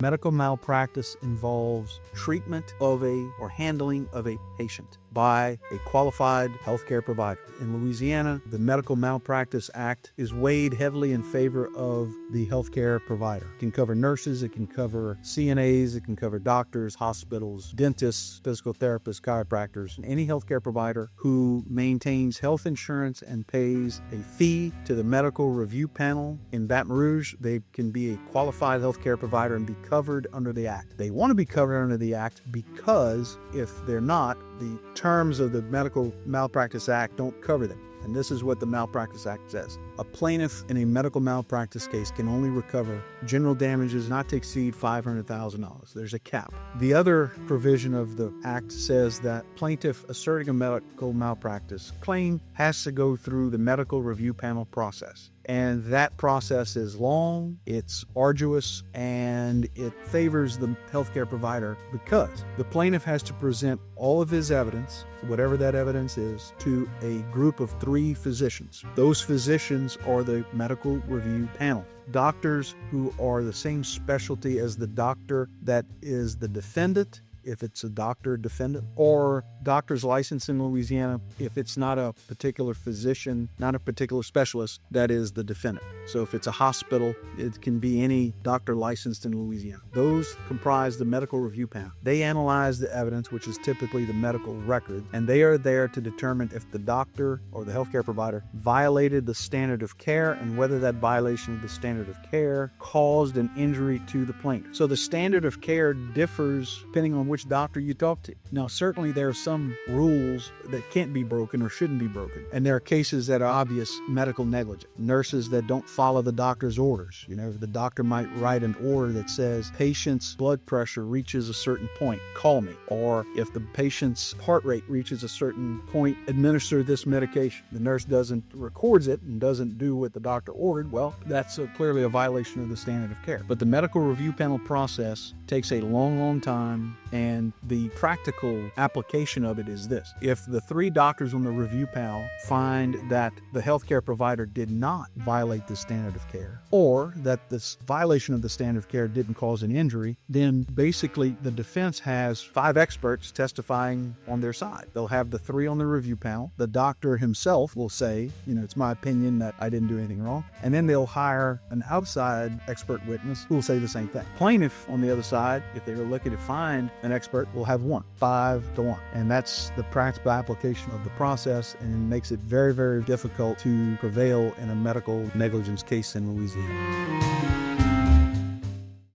Medical malpractice involves treatment of or handling of a patient by a qualified healthcare provider. In Louisiana, the Medical Malpractice Act is weighed heavily in favor of the healthcare provider. It can cover nurses, it can cover CNAs, it can cover doctors, hospitals, dentists, physical therapists, chiropractors, any healthcare provider who maintains health insurance and pays a fee to the medical review panel. In Baton Rouge, they can be a qualified healthcare provider and be covered under the Act. They want to be covered under the Act because if they're not, the terms of the Medical Malpractice Act don't cover them. And this is what the Malpractice Act says. A plaintiff in a medical malpractice case can only recover general damages not to exceed $500,000. There's a cap. The other provision of the Act says that plaintiff asserting a medical malpractice claim has to go through the medical review panel process. And that process is long, it's arduous, and it favors the healthcare provider because the plaintiff has to present all of his evidence, whatever that evidence is, to a group of 3 physicians. Those physicians are the medical review panel. Doctors who are the same specialty as the doctor that is the defendant, if it's a doctor defendant, or doctors licensed in Louisiana if it's not a particular physician, not a particular specialist, that is the defendant. So if it's a hospital, it can be any doctor licensed in Louisiana. Those comprise the medical review panel. They analyze the evidence, which is typically the medical record, and they are there to determine if the doctor or the healthcare provider violated the standard of care and whether that violation of the standard of care caused an injury to the plaintiff. So the standard of care differs depending on which doctor you talk to. Now, certainly there are some rules that can't be broken or shouldn't be broken. And there are cases that are obvious medical negligence. Nurses that don't follow the doctor's orders. The doctor might write an order that says patient's blood pressure reaches a certain point, call me. Or if the patient's heart rate reaches a certain point, administer this medication. The nurse records it and doesn't do what the doctor ordered. Well, that's clearly a violation of the standard of care. But the medical review panel process takes a long time, and the practical application of it is this. If the 3 doctors on the review panel find that the healthcare provider did not violate the standard of care, or that this violation of the standard of care didn't cause an injury, then basically the defense has 5 experts testifying on their side. They'll have the 3 on the review panel. The doctor himself will say, it's my opinion that I didn't do anything wrong. And then they'll hire an outside expert witness who will say the same thing. Plaintiff, on the other side, if they were looking to find an expert, will have 5 to 1. And that's the practical application of the process, and it makes it very, very difficult to prevail in a medical negligence case in Louisiana.